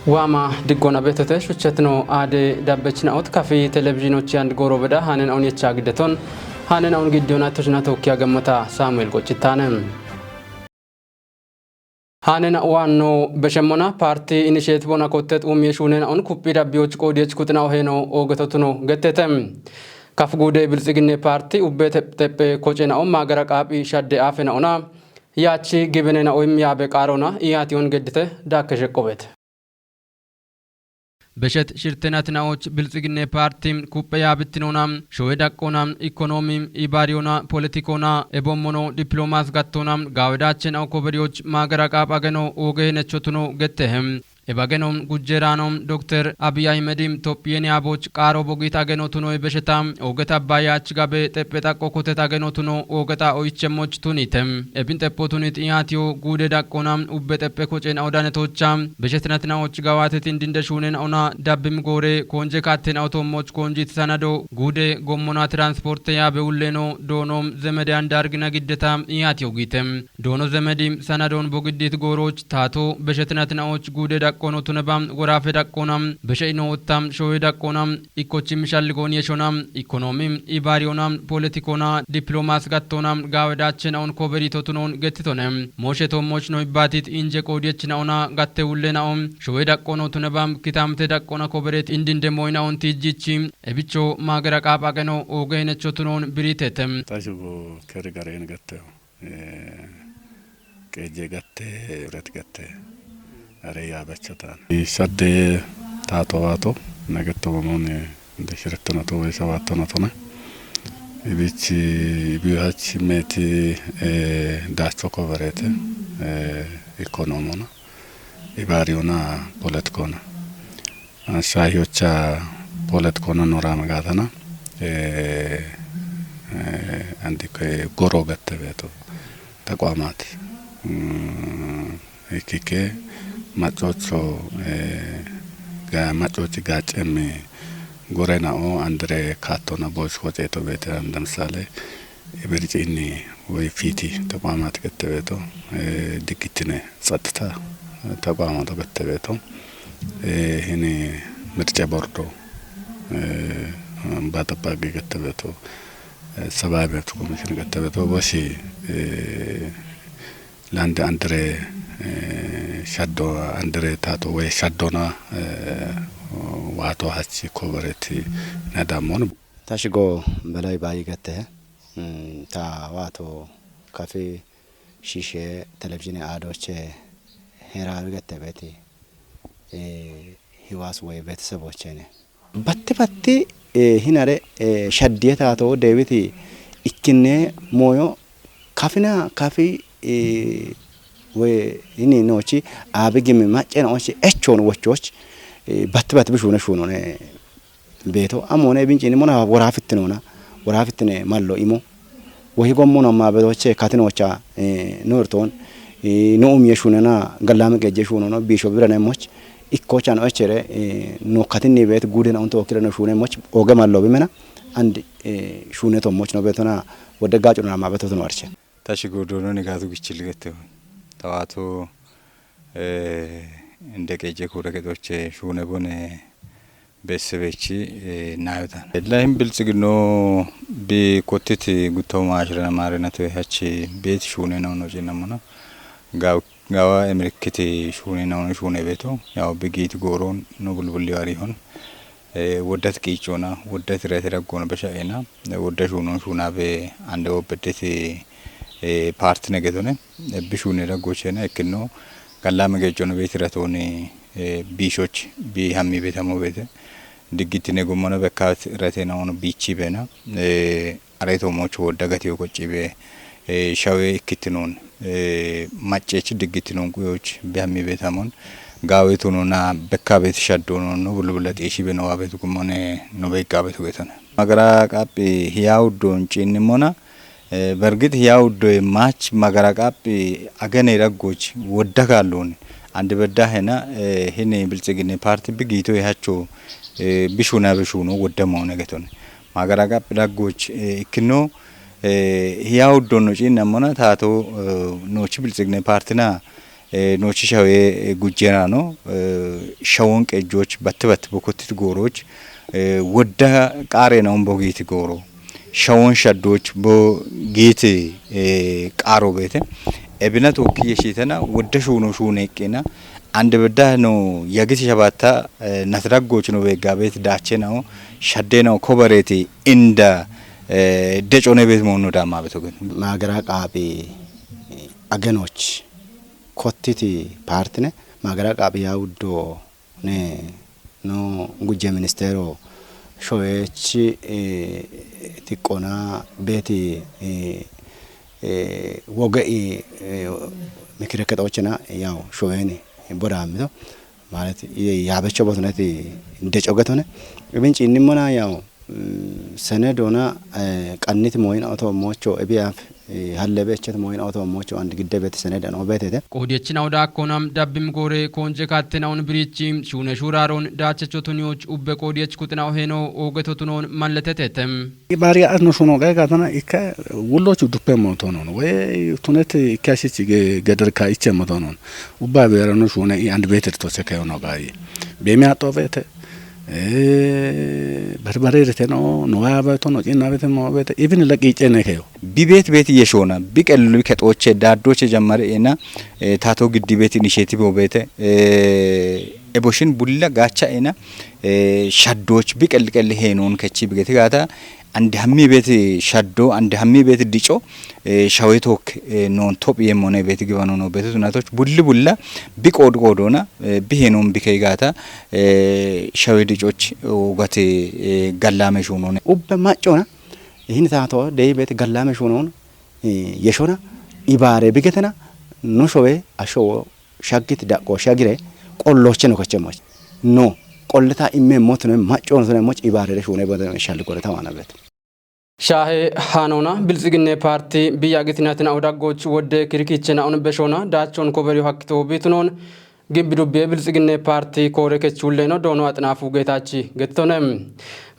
ዋማ ድጎና ቤተተሽ ወቸትኖ አደ ዳበችና ኦት ካፌ ቴሌቪዥኖች ያንድ ጎሮ በዳ ሃነን አውን የቻግደቶን ሃነን አውን ግዲዮና ተሽና ተወኪያ ገመታ ሳሙኤል ቆጭታነም ሃነን ዋኖ በሸሞና ፓርቲ ኢኒሼት ቦና ኮተት የሹነን አውን ኩፒ ዳቢዎች ቆዲዎች ኩጥናው ሄኖ ኦገተቱኖ ገተተም ካፍጉደ ብልጽግኔ ፓርቲ ኡቤተ ተጴ ኮጨናው ማገራቃቢ ሻደ አፈናውና ያቺ ግብነና ወይም ያበቃሮና ያቲውን ገድተ ዳከሸቆበት በሸት ሽርተናትናዎች ብልጽግኔ ፓርቲም ኩපያ ብትኖናም ሾዌዳቆናም ኢኮኖሚም ኢባሪዮና ፖለቲኮና ኤቦሞኖ ዲፕሎማስ ጋቶናም ጋወዳችን አውኮበሪዎች ማገራቃብ አገኖ ኦገ ነቾቱኖ ገተህም ኤባገኖም ጉጀራኖም ዶክተር አብይ አህመድም ቶፒየን ያቦች ቃሮ ቦጊት አገኖቱኖ በሸታም ኦገታ ባያች ጋበ ጠጴጣቆ ኮተት አገኖቱኖ ኦገታ ኦይቸሞች ቱኒተም ኤቢን ጠጶቱኒት ኢያቲዮ ጉደ ዳቆናም ኡበ ጠጴ ኮጨን አውዳነቶቻም በሸትናትናዎች ጋዋተት እንድንደሹነን አውና ዳብም ጎሬ ኮንጀ ካቴን አውቶሞች ኮንጂት ሰናዶ ጉደ ጎሞና ትራንስፖርት ያበውሌኖ ዶኖም ዘመዳን ዳርግና ግደታም ኢያቲዮ ጊተም ዶኖ ዘመዲም ሰናዶን ቦግዲት ጎሮች ታቶ በሸትናትናዎች ጉደ ቆኖ ቱነባም ወራፈ ዳቆናም በሸይኖ ወጣም ሾዌ ዳቆናም ኢኮቺ ምሻልጎን የሾናም ኢኮኖሚም ኢባሪዮናም ፖለቲኮና ዲፕሎማስ ጋቶናም ጋወዳችን አውን ኮበሪቶቱኖን ገትቶነም ሞሸቶሞች ነው ይባቲት ኢንጀ ቆዲየችናውና ጋተውለናውም ሾዌ ዳቆኖ ቱነባም ኪታምተ ዳቆና ኮበሬት እንድንደሞይናውን ቲጂቺ እብቾ ማገራቃ ባገኖ ኦገይነቾቱኖን ብሪቴተም ታሽጎ ከርጋሬን ገተው ከጄ ገተ ረት ገተ አሬያ በቸታን ይሰደ ታቶዋቶ ነገቶ በመሆን እንደ ሽርተናቶ ወይሰባተናቶ ነው ይብቺ ቢያች ሜቲ ዳቾ ኮቨሬት ኢኮኖሚና ኢባሪዮና ፖለቲኮና አንሳዮቻ ፖለቲኮና ኖራ መጋተና አንዲከ ጎሮ ገተበቶ ተቋማት ኢኪኬ ማጮቾ ማጮች ጋጨም ጎረናኦ አንድሬ ካቶና ቦች ወጤቶ ቤተ እንደምሳሌ የበርጪኒ ወይ ፊቲ ተቋማት ከተቤቶ ድግትነ ጸጥታ ተቋማት ከተቤቶ እኔ ምርጫ ቦርዶ ባጠባቂ ከተቤቶ ሰብአዊ መብት ኮሚሽን ከተቤቶ ቦሺ ላንድ አንድሬ ሻዶ አንድሬ ታቶ ወይ ሻዶና ዋቶ ሀቺ ኮቨሬቲ ነዳሞን ታሽጎ በላይ ባይገተ ታ ዋቶ ካፌ ሺሼ ቴሌቪዥን አዶቼ ሄራዊ ገተ ቤቲ ህዋስ ወይ ቤተሰቦቼ ነ በትበቲ ሂናሬ ሻዲየ ታቶ ዴቪቲ ኢኪኔ ሞዮ ካፊና ካፊ ወይ እኔ ነውጪ አብግም ማጨናዎች እቾን ወቾች በትበት ብሹነ ሹኖ ነው ቤቶ አሞነ ቢንጪኒ ሞና ወራፍት ነውና ወራፍት ነ ማሎ ኢሞ ወይ ጎሞና ማበዶቼ ካትኖቻ ኖርቶን ኖም የሹነና ገላም ገጀ ሹኖ ነው ቢሾ ብረነሞች ኢኮቻ ነው እቸረ ኖ ካትኒ ቤት ጉደና አንተ ወክለ ነው ሹነሞች ኦገ ማሎ ቢመና አንድ ሹነቶሞች ነው ቤቶና ወደጋጩና ማበቶት ነው አርቸ ታሽጎ ዶኖ ንጋቱ ግችል ገተው ተዋቶ እንደ ቀጀ ኮረገቶች ሹነ ቦነ በስበቺ ናዩታን ለህም ብልጽግኖ ቢኮቲት ጉተው ማሽረና ማረናተ ያቺ ቤት ሹነ ነው ጀነመና ጋዋ አሜሪካቲ ሹነ ነው ሹነ ቤቶ ያው በጌት ጎሮን ነው ቡልቡል ያሪሆን ወደት ቂጮና ወደት ረተረጎነ በሻይና ወደ ሹና በ አንደ ወበደት ፓርቲ ነገዶነ ቢሹነ ረጎቸና እክኖ ጋላ መገጆነ ቤት ረቶነ ቢሾች ቢሃሚ ቤተሞ ቤተ ድግት ነገሞነ በካት ረቴናው ቢቺ በና አሬቶሞች ወደገቴው ቆጪ በ ሻዌ እክትኖን ማጨች ድግትኖን ቆዮች ቢሃሚ ቤተሞን ጋዌቱኖና በካ ቤት ሻዶኖ ነው ብልብለት እሺ በነዋ ቤቱ ቆሞነ ነው በቃ ቤቱ ቤተነ ማገራ ቃፕ ህያው ዶንጪን ሞና በርግጥ ያው ማች ማገራቃፕ አገኔ ረጎች ወደካሉን አንድ በዳህና ሄኔ ብልጽግኔ ፓርቲ ቢጊቶ ያቸው ቢሹና ቢሹኖ ወደማው ነገቶን ማገራቃፕ ረጎች ኢክኖ ያው ዶኖጪ ነሞና ታቶ ኖች ብልጽግኔ ፓርቲና nochi shawee gujjeera no shawon qejjoch batte bokotti gooroch wodda qaarena bogiiti gooro shawon shaddoch bo giiti qaaro beete ebina tokki yeshitana wodda shuno shuneqina አንድ በዳ ነው ያግቲ ሸባታ ናትራጎች ነው በጋቤት ዳቼ ነው ሸዴ ነው ኮበሬቲ እንደ ደጮነ ቤት መሆኑ ዳማ በተገን ማገራ ቃቢ አገኖች ኮቲቲ ፓርትነ ማገራ ቃቢ ያውዶ ነ ኖ ጉጀ ሚኒስቴሮ ሾየች ቲቆና ቤቲ ወገኢ ምክረከቶችና ያው ሾየኒ ቦራምቶ ማለት ያበቸ ቦትነት እንደጨገት ሆነ እብንጭ እንሞና ያው ሰነዶና ቀኒት ሞይን አውቶሞቾ እቢያፍ ሀለበቸት ሞይን አውቶሞቾ አንድ ግደበት ሰነድ ነው በተተ ቆዲየችን አውዳ ኮናም ዳብም ጎሬ ኮንጀ ካተናውን ብሪቺም ሹነ ሹራሮን ዳቸቾቱኒዎች ኡበ ቆዲየች ኩጥናው ሄኖ ኦገቶቱኖን ማለተተተም ባሪ አትኖ ሹኖ ጋጋተና ኢካ ውሎቹ ዱፔ ሞቶ ነው ወይ ቱነት ኢካሲች ገደርካ ይቸ ሞቶ ነው ኡባ በረኖ ሹነ አንድ ቤት ተሰከዩ ነው ጋይ በሚያጦ ቤት በርበሬ ረተኖ ኖያ በቶ ነው ጭና ቤት ነው ቤት ኢቭን ለቂጨ ነከዩ ቢቤት ቤት የሾና ቢቀልሉ ከጦቼ ዳዶቼ ጀመረና ታቶ ግዲ ቤት ኢኒሼቲቭ ቤት ኤቦሽን ቡላ ጋቻ እና ሻዶች ቢቀልቀል ሄኖን ከቺ ብገት ጋታ አንድ ሀሚ ቤት ሻዶ አንድ ሀሚ ቤት ዲጮ ሻዌቶክ ኖን ቶፕ የሞነ ቤት ግባኖ ነው ቤት ዙናቶች ቡላ ቢቆድ ቆዶና ቢሄኖን ቢከይጋታ ሻዌ ዲጮች ወጋቴ ጋላመሽ ሆኖ ነው ኡበ ማጮና ይህን ታቶ ደይ ቤት ጋላመሽ ሆኖ የሾና ኢባሬ ቢገተና ኖሾዌ አሾ ሻግት ዳቆ ሻግሬ ቆሎች ነው ከቸሞች ኖ ቆልታ ኢሜ ሞት ነው ማጮን ስለሞች ኢባሬ ሾነ በሻል ቆልታ ዋናበት ሻሄ ሃኖና ብልጽግና ፓርቲ ቢያግትናትና አውዳጎች ወደ ክርክችና አሁን በሾና ዳቾን ኮበሪው ሀክቶ ቤቱኖን ግብዱቤ ብልጽግና ፓርቲ ኮረከች ሁሌ ነው ዶኖ አጥናፉ ጌታቺ ገተነም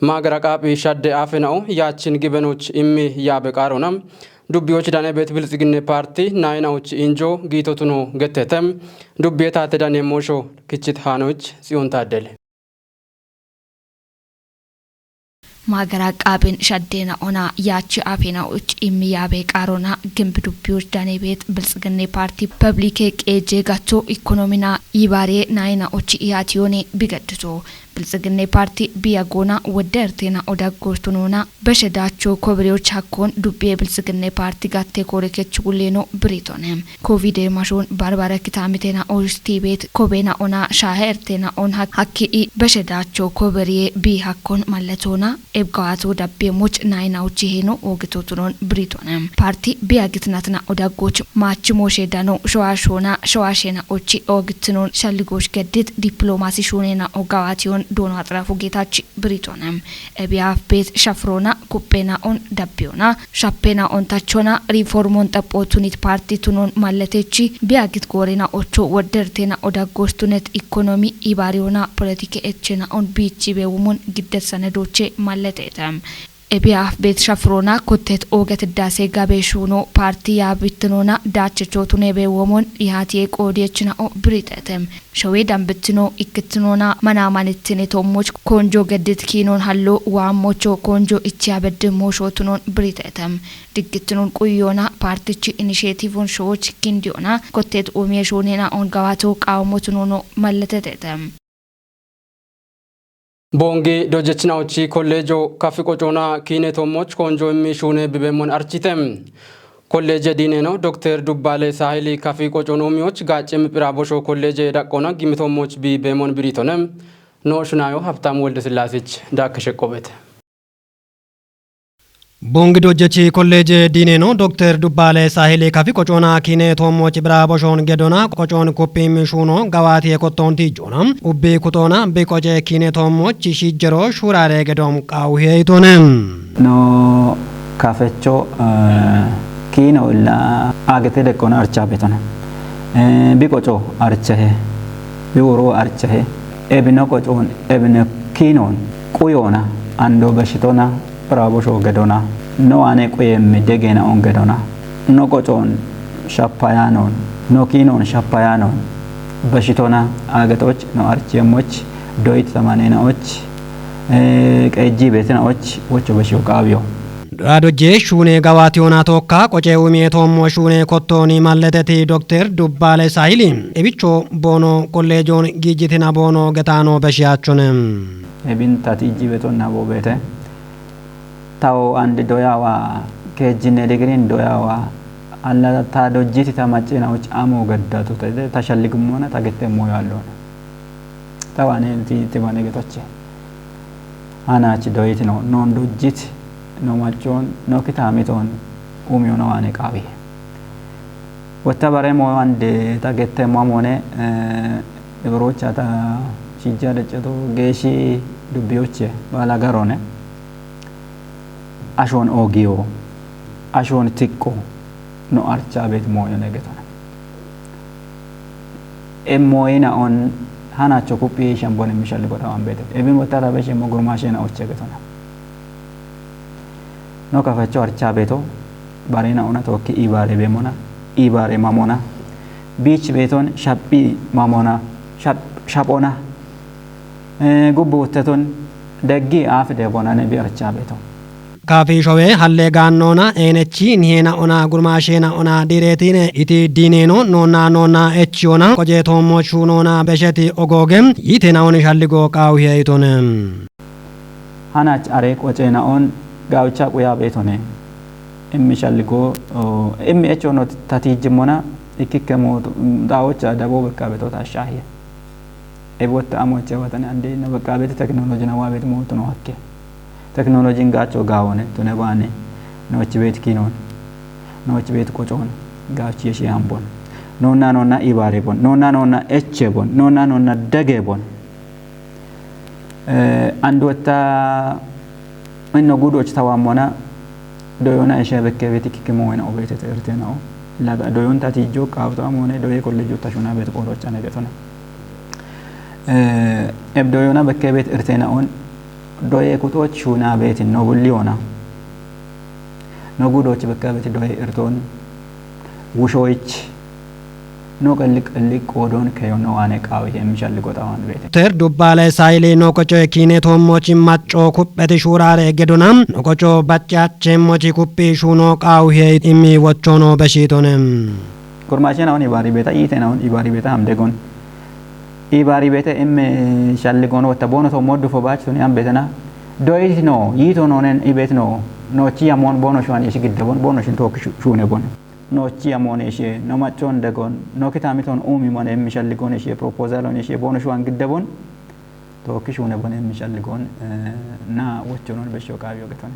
ማገራቃቢ ሻደ አፈናው ያችን ግበኖች ኢሚ ያበቃሮናም ዱቢዎች ዳነ ቤት ብልጽግና ፓርቲ ናይናዎች ኢንጆ ጊቶቱኖ ገተተም ዱቤታ ተዳነ ሞሾ ክችት ሃኖች ጽዮን ታደለ ማገራ ቃብን ሸዴና ኦና ያቺ አፌናዎች ኢሚያቤ ቃሮና ግንብ ዱቢዎች ዳኔ ቤት ብልጽግና ፓርቲ ፐብሊክ ቄጄ ጋቶ ኢኮኖሚና ይባሬ ናይናዎች ያቲዮኔ ቢገድቶ ብልጽግና ፓርቲ ቢያጎና ወደርቴና ኦዳጎርቱኖና በሸዳቸው ኮብሬዎች ሀኮን ዱቤ ብልጽግና ፓርቲ ጋቴ ኮረከች ጉሌኖ ብሪቶንም ኮቪድ ማሾን ባርባራ ኪታሚቴና ኦስቲ ቤት ኮቤና ኦና ሻሄርቴና ኦን ሀኪ በሸዳቸው ኮብሬ ቢ ሀኮን ማለቶና ኤብጋዋቶ ዳቤሞች ናይናዎች ሄኖ ኦግቶቱኖን ብሪቶንም ፓርቲ ቢያግትናትና ኦዳጎች ማችሞ ሸዳኖ ሸዋሾና ሸዋሼና ኦቺ ኦግትኖን ሻልጎች ገድት ዲፕሎማሲ ሾኔና ኦጋዋቲዮን ዶኖ አጥራፉ ጌታች ብሪቶንም እቢያፍ ቤት ሸፍሮና ኩፔና ኦን ዳቢዮና ሻፔና ኦን ታቾና ሪፎርሞን ጠጶቱኒት ፓርቲ ቱኖን ማለቴቺ ቢያግት ጎሬና ኦቾ ወደርቴና ኦዳጎስቱነት ኢኮኖሚ ኢባሪዮና ፖለቲካ ኤችና ኦን ቢቺ ቤውሙን ግደት ሰነዶቼ ማለቴተም እቢያፍ ቤት ሸፍሮና ኮቴት ኦገት ዳሴ ጋቤሹኖ ፓርቲ ያብትኖና ዳቸቾቱኔ ቤወሞን ይሃቲ ቆዲየችና ኦ ብሪተተም ሸዌ ዳምብትኖ ኢክትኖና መናማንትኔ ቶሞች ኮንጆ ገድት ኪኖን ሀሎ ዋሞቾ ኮንጆ ኢቻበድ ሞሾቱኖን ብሪተተም ድግትኖን ቁዮና ፓርቲቺ ኢኒሼቲቭን ሾዎች ኪንዲዮና ኮቴት ኦሜሾኔና ኦን ጋዋቶ ቃውሞቱኖ ማለተተም ቦንጌ ዶጀችናዎቺ ኮሌጆ ካፊቆጮና ኪኔቶሞች ኮንጆ የሚሹኔ ቢቤሞን አርቺተም ኮሌጅ ዲኔ ነው ዶክተር ዱባሌ ሳይሊ ካፊቆጮኖሚዎች ጋጭም ፕራቦሾ ኮሌጅ ዳቆና ጊምቶሞች ቢቤሞን ብሪቶነም ኖሽናዮ ሀብታም ወልደ ስላሴች ዳከሸቆበት ቦንግዶ ጀቺ ኮሌጅ ዲኔ ነው ዶክተር ዱባሌ ሳይሊ ካፊቆጮና ኪኔቶሞች ብራቦሾን ገዶና ቆጮን ኮፒም ሹኖ ጋዋቲ የቆቶን ቲጆና ኡቤ ኩቶና ቤቆጨ ኪኔቶሞች ሲጀሮ ሹራሬ ገዶም ቃው ሄይቶነም ኖ ካፌቾ ኪኖ ላ አገቴ ደቆና አርቻ ቤቶና ቢቆጮ አርቻሄ ቢወሮ አርቻሄ ኤብኖ ቆጮን ኤብነ ኪኖን ቁዮና አንዶ በሽቶና ብራቦሾ ገዶና ኖ አኔ ቆየም ደገና ኦን ገዶና ኖ ቆጮን ሻፓያኖን ኖኪኖን ሻፓያኖን በሽቶና አገቶች ነው አርቼሞች ዶይት ተማኔናዎች ቀጂ ቤትናዎች ወቾ በሽው ቃቢዮ ራዶጄ ሹኔ ጋዋቲዮና ቶካ ቆጬ ኡሜቶም ሹኔ ኮቶኒ ማለተቲ ዶክተር ዱባለ ሳይሊ ኤቢቾ ቦኖ ኮሌጆን ጊጂቲና ቦኖ ገታኖ በሽያቹንም ኤቢን ታቲጂ ቤቶና ቦቤተ ታው አንድ ዶያዋ ከጂኔ ዲግሪን ዶያዋ አላ ታዶጂቲ ተማጭናዎች አሞ ገዳቱ ተሸልግም ሆነ ታገተም ያለው ታዋኔ ቲባኔ ገቶቼ አናች ዶይት ነው ኖን ዶጂት no machoon no kitamiton umyo no ane qabi wattabare mo ande tagette mamone ebrocha ta shijja decheto geshi dubbiyoche bala garone ashon ogio ashon tikko no archa bet mo yone getona emmoina on hana chokupi shambone mishal goda ambete ebin watara beshe mo gurmashe na oche getona no kafacho archa beto barena ona toki ibare bemona ibare mamona beach beton shabbi mamona shabona gubboteton deggi afde bona ne bi archa beto ካፊ ሾዌ ሀሌ ጋኖና ኤነቺ ኒሄና ኦና ጉርማሼና ኦና ዲሬቲነ ኢቲ ዲኔኖ ኖና ኤቺዮና ቆጄቶሞ ሹኖና በሸቲ ኦጎገም ይቴናውን ሻልጎ ቃው ሄይቶንም ሃናች አሬ ቆጬና ኦን ጋውቻ ቁያ ቤቶኔ እሚሻልጎ እሚኤቾኖ ታቲጅሞና ኢኪከሞ ዳዎቻ ዳቦ በቃ ቤቶ ታሻሂ ኤቦት አሞቼ ወተነ አንዴ ነው በቃ ቤት ቴክኖሎጂ ነው ዋቤት ሞት ነው አከ ቴክኖሎጂን ጋቾ ጋወነ ቱነባኔ ኖች ቤት ኪኖን ኖች ቤት ቆጮን ጋች የሺ አምቦን ኖና ኢባሬ ቦን ኖና ኤቼ ቦን ኖና ደጌ ቦን አንድ ወጣ እነ ጉዶች ተዋሞና ዶዮና እሸበከ ቤት ኪከሞ ወና ኦቤት ተርቴ ነው ላጋ ዶዮን ታቲጆ ቃውታ ሞነ ዶዬ ኮሌጆ ታሹና ቤት ቆሮቻ ነገቶና ዶዮና በከቤት እርቴናውን ዶዬ ቁጦች ሹና ቤት ነው ቡሊዮና ነጉዶች በከቤት ዶዬ እርቶን ውሾች no qalli qodon kayono ane qawi hemshalgo tawan bete ter dubbale saile no kocho kine tomochi macho kuppete shurare gedonam no kocho baccache mochi kuppi shuno qawi imi wochono beshitonem kurmashena on ibari beta itena on ibari beta hamdegon ibari beta emme shalligono watabono to moddu fo bachoni am betena doit no yito nonen ibet no chi amon bono shwan yeshigidabon bono shin to shune bon no chi amone she no machon dagon no kitamiton umi mon emishalligon she proposal on she bono shwan gidabon to kishune bon emishalligon na wochonon besho kayo geton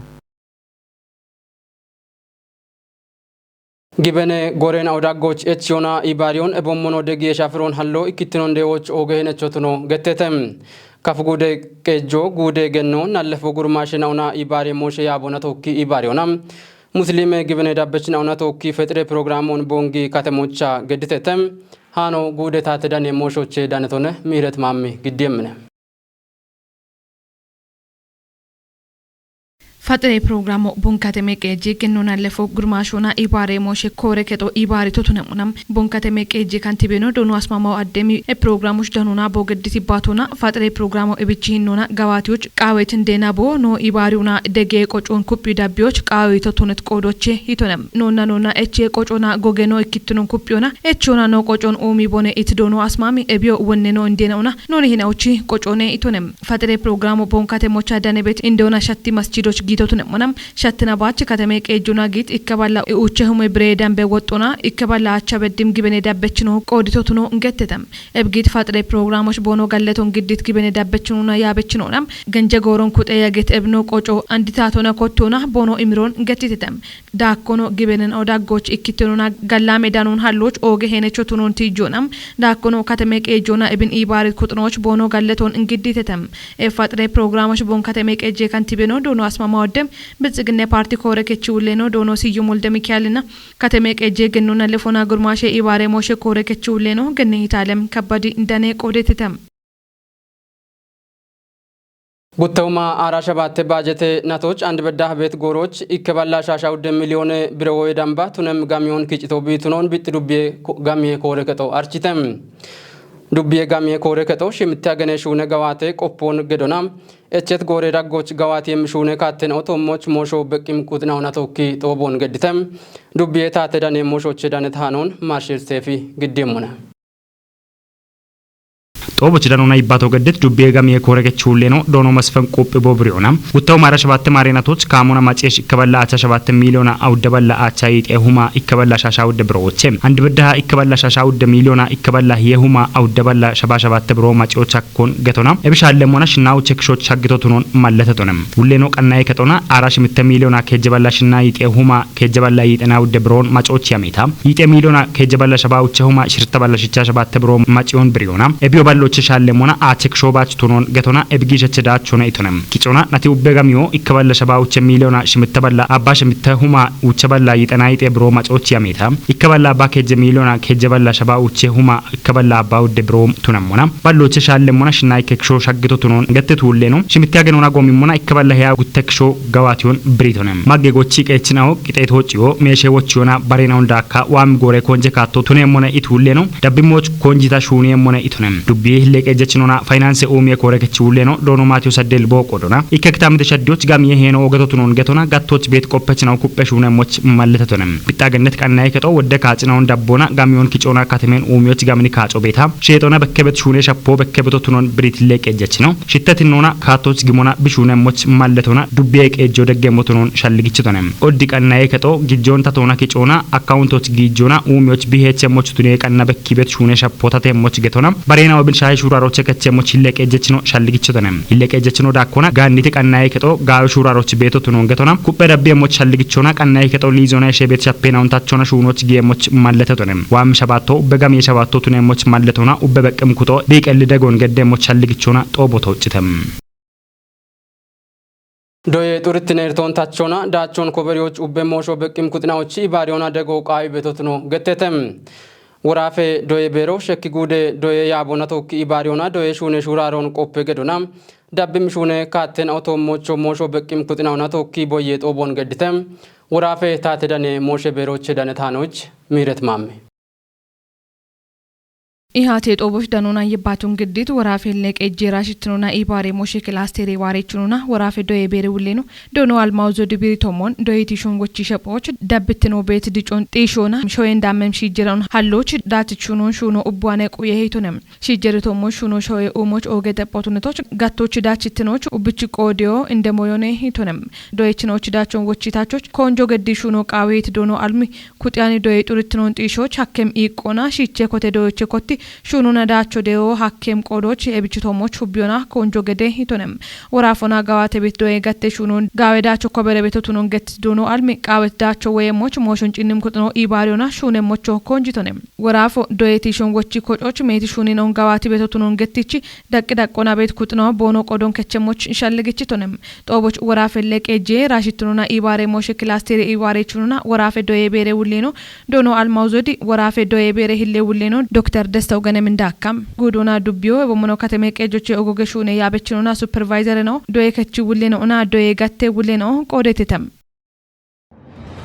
gibene goren awdagoch etchona ibarion ebommono degi shafron hallo ikitinon dewoch ogehne chotno gettetem kafugude kejo gude genno nallefo gurmashinawna ibari moshe yabona tokki ibarionam ሙስሊም ግብነ ዳበችን አውና ተወኪ ፈጥሬ ፕሮግራሙን ቦንጊ ከተሞቻ ገድተተም ሃኖ ጉደታ ተዳን የሞሾች ዳነቶነ ምህረት ማሚ ግዴምነ Fattere programmo bonkateme keje kenona lefo gurmashona ibare moshe kore keto ibare totunamunam bonkateme keje kantibeno dono asmamo addemi e programmush danuna bogediti batona fattere programmo ebichinona gawatiyoch qawetin denabo no ibariuna dege qochon kuppi dabbiyoch qawito tonet qodoche hitonam nonna eche qochona gogeno ikittunon kuppiona echona no qochon omi bone itdono asmami ebio wonneno indenona noni hinauchi qochone itonem fattere programmo bonkate mocha danebet indona shatti masjidoch gitotune monam shattina baach katame qejuna git ikkaballa uche hume bredan be wotona ikkaballa acha bedim gibene dabbechino qoditotuno ngettetam ebgit fatre programosh bono galleton giddit gibene dabbechino yabechino nam ganje goron kute yaget ebno qocho anditatona kottona bono imron ngettitetam dakkono gibenen odagoch ikkitona gallame danun halloch oge henechotunon tijonam dakkono katame qejuna ebin ibarit kutnoch bono galleton ngidditetam e fatre programosh bon katame qeje kantibeno dono asmama ወደም ብጽግና ፓርቲ ኮረከቹሌኖ ዶኖ ሲዩም ወልደ ሚካኤልና ከተሜ ቀጄ ገኖና ለፎና ጉርማሼ ኢባሬ ሞሼ ኮረከቹሌኖ ገነይታለም ከባዲ እንደኔ ቆዴተም ጉተውማ አራሸባተ ባጀቴ ናቶች አንድ በዳህ ቤት ጎሮች ይከባላ ሻሻው ደ ሚሊዮን ብረው የዳምባ ቱነም ጋሚዮን ኪጭቶ ቢቱኖን ቢጥ ዱቤ ጋሚዬ ኮረከቶ አርቺተም ዱቤ ጋሚዬ ኮረከቶ ሽምታገነ ሹነ ገዋቴ ቆፖን ገዶና እቸት ጎሬ ዳጎች ገዋቴ የምሹነ ካተን ኦቶሞች ሞሾ በቂም ቁጥናው ናቶኪ ጦቦን ገድተም ዱቤ ታተዳኔ ሞሾች ዳነት ሃኖን ማርሼል ሴፊ ግዴሞና ጦቦች ዳኖና ይባቶ ገደት ዱቤ ጋሚዬ ኮረከች ሁሌ ነው ዶኖ መስፈን ቆጵ ቦብሪዮና ጉታው ማራ 7 ማሬናቶች ካሞና ማጨሽ ይከበላ አቻ 7 ሚሊዮና አውደበላ አቻ ይጤሁማ ይከበላ ሻሻው ደብሮቼ አንድ በዳህ ይከበላ ሻሻው ደ ሚሊዮና ይከበላ የሁማ አውደበላ 7 ብሮ ማጨዎች አኮን ገቶና እብሻለ ሞና ሽናው ቼክሾች አግቶቱኖን ማለተቶንም ሁሌ ነው ቀናይ ከቶና አራሽ ምተ ሚሊዮና ከጀበላ ሽና ይጤሁማ ከጀበላ ይጤናው ደብሮን ማጨዎች ያሜታ ይጤ ሚሊዮና ከጀበላ ሸባው ቸሁማ ሽርተበላ ሽቻ 7 ብሮ ማጨውን ብሪዮና እቢዮ ባሎ ቻለሞና አቸክ ሾባች ቱኖን ገቶና እብጊሸች ዳቾና ይቱነም ኪጮና ናቲ ኡበጋሚዮ ይከባለ ሸባውች ሚሊዮና ሽምተበላ አባሽ ምተሁማ ውቸበላ ይጠናይጤ ብሮ ማጮች ያሜታ ይከባላ ባከጀ ሚሊዮና ከጀበላ ሸባውች ሁማ ይከባላ አባው ደብሮ ቱነሞና ባሎች ቻለሞና ሽናይ ከክሾ ሻግቶ ቱኖን ገተቱ ሁሌ ነው ሽምታገኖና ጎሚሞና ይከባላ ያ ጉተክሾ ገዋቲዮን ብሪቶነም ማገጎቺ ቀችናው ቂጤቶጪዮ ሜሼዎችዮና ባሬናው ዳካ ዋም ጎሬ ኮንጀ ካቶ ቱነሞና ኢት ሁሌ ነው ዳብሞች ኮንጂታ ሹኔሞና ኢቱነም ዱቤ ለቀጀችኖና ፋይናንስ ኦሚየ ኮረከች ሁሌ ነው ዶኖ ማቲዮ ሰደል ቦቆዶና ይከክታም ተሸዶች ጋም የሄኖ ወገቶቱኖን ገቶና ጋቶች ቤት ቆፐችናው ኩበሹነ ሞች ማለተቶነም ቢጣገነት ቀናይ ከጦ ወደ ካጭናውን ዳቦና ጋሚዮን ኪጮና ካተሜን ኦሚዮች ጋምኒ ካጮ ቤታ ሼጦና በከበት ሹኔ ሸፖ በከበቶቱኖን ብሪት ለቀጀች ነው ሽተትኖና ካቶች ግሞና ብሹነ ሞች ማለቶና ዱቤ ቀጆ ደገሞቱኖን ሸልግችቶነም ኦዲ ቀናይ ከጦ ጊጆን ታቶና ኪጮና አካውንቶች ጊጆና ኦሚዮች ቢሄች ሞች ቱኔ ቀና በከበት ሹኔ ሸፖ ታተሞች ገቶና ባሬናው ብልሻ ሹራሮች ከቸሞች ይለቀጀች ነው ሻልግችቶነም ይለቀጀች ነው ዳኮና ጋኒት ቀናይ ከጦ ጋው ሹራሮች ቤቶቱ ነው ገቶና ኩበ ደቤሞች ሻልግቾና ቀናይ ከጦ ሊዞና ሸቤት ሻፔናውን ታቾና ሹኖች ጌሞች ማለተቶነም ዋም ሸባቶ በጋም የሸባቶ ቱነሞች ማለቶና ኡበበቅም ኩጦ ቢቀል ደጎን ገደሞች ሻልግቾና ጦቦቶ ጭተም ዶዬ ጡርት ነርቶን ታቾና ዳቾን ኮበሪዎች ኡበሞሾ በቅም ኩጥናዎች ባሪዮና ደጎ ቃይ ቤቶቱ ነው ገተተም ወራፌ ዶዬ ቤሮ ሸኪ ጉዴ ዶዬ ያቦና ቶኪ ኢባሪዮና ዶዬ ሹኔ ሹራሮን ቆፔ ገዶና ዳብም ሹኔ ካቴን አውቶሞቾ ሞሾ በቂም ኩጥናውና ቶኪ ቦዬ ጦቦን ገድተም ወራፌ ታተዳኔ ሞሼ ቤሮች ዳነታኖች ሚረት ማሜ ኢሃቴ ጦቦች ዳኖና ይባቱን ግዲት ወራፌ ለቀጄ ራሽትኖና ኢባሬ ሞሼ ክላስተሪ ዋሬችኑና ወራፌ ዶዬ ቤሬ ውሌኑ ዶኖ አልማውዞ ዲቢሪቶሞን ዶይቲ ሹንጎች ሸፖች ዳብትኖ ቤት ዲጮን ጤሾና ሾዬን ዳመም ሺጀራውን ሀሎች ዳትቹኖን ሹኖ ኡቧኔ ቁየ ሄቶነም ሺጀሪቶሞች ሹኖ ሾዬ ኡሞች ኦገ ደጶቱነቶች ጋቶች ዳችትኖች ኡብች ቆዲዮ እንደሞዮኔ ሄቶነም ዶይችኖች ዳቾን ወቺታቾች ኮንጆ ገዲ ሹኖ ቃዌት ዶኖ አልሚ ኩጥያኒ ዶዬ ጡርትኖን ጤሾች ሀከም ኢቆና ሺቼ ኮቴ ዶዮች ኮቲ ሹኑና ዳቾ ዴዮ ሀኬም ቆዶች የብችቶሞች ሁቢዮና ኮንጆ ገዴ ሂቶነም ወራፎና ጋዋተ ቤት ዶዬ ገቴ ሹኑን ጋዌ ዳቾ ኮበረ ቤቶቱኖን ገት ዶኖ አልሚ ቃወት ዳቾ ወየሞች ሞሾን ጭንም ኩጥኖ ኢባሪዮና ሹኔሞች ኮንጂቶነም ወራፎ ዶዬቲ ሹንጎች ኮጮች ሜቲ ሹኒኖን ጋዋቲ ቤቶቱኖን ገትቺ ደቅ ደቆና ቤት ኩጥኖ ቦኖ ቆዶን ከቸሞች ሸልግችቶነም ጦቦች ወራፌ ለቀጄ ራሽትኑና ኢባሬ ሞሽ ክላስተሪ ኢባሬ ቹኑና ወራፌ ዶዬ ቤሬ ውሌኖ ዶኖ አልማውዞዲ ወራፌ ዶዬ ቤሬ ሂሌ ውሌኖ ዶክተር ደስተው ገነም እንዳካም ጉዶና ዱቢዮ በሞኖ ከተሜ ቀጆች ኦጎገሹኔ ያበችኑና ሱፐርቫይዘር ነው ዶዬ ከቺ ውሌኖና ዶዬ ጋቴ ውሌኖ ቆዴተም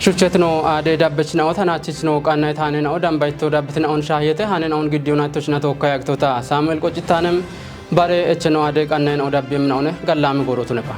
ሹቸት ነው አደ ዳበች ነው ታናችች ነው ቃና ታነ ነው ዳምባይቶ ዳብትና ኦን ሻየተ ሃነን አሁን ግዲዮና ተሽና ተወካይ አክቶታ ሳሙኤል ቆጭታንም ባሬ እች ነው አደ ቃና ነው ዳብየም ነው ጋላም ጎሮቱ ነባ